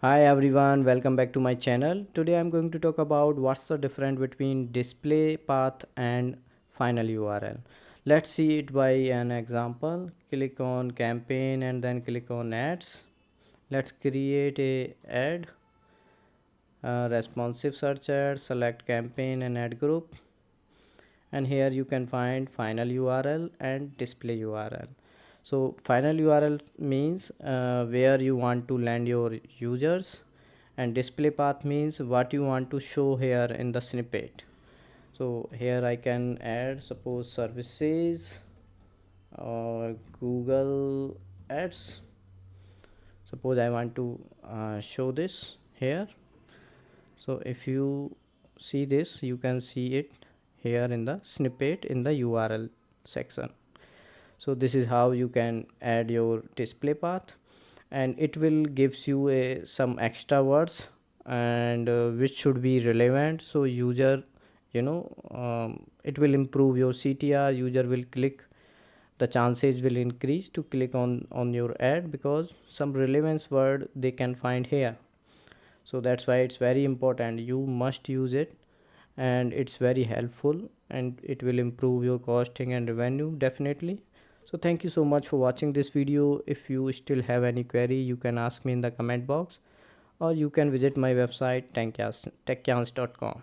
Hi everyone, welcome back to my channel. Today I'm going to talk about what's the difference between display path and final URL. Let's see it by an example. Click on campaign and then click on ads. Let's create a ad, responsive search ad, select campaign and ad group, and here you can find final URL and display URL. So final URL means where you want to land your users, and display path means what you want to show here in the snippet. So here I can add suppose services or Google ads. Suppose I want to show this here. So if you see this, you can see it here in the snippet in the URL section. So this is how you can add your display path, and it will gives you some extra words and which should be relevant, so user it will improve your CTR. User will click, the chances will increase to click on your ad because some relevance word they can find here. So that's why it's very important, you must use it, and it's very helpful, and it will improve your costing and revenue definitely. So thank you so much for watching this video. If you still have any query, you can ask me in the comment box, or you can visit my website techcans.com.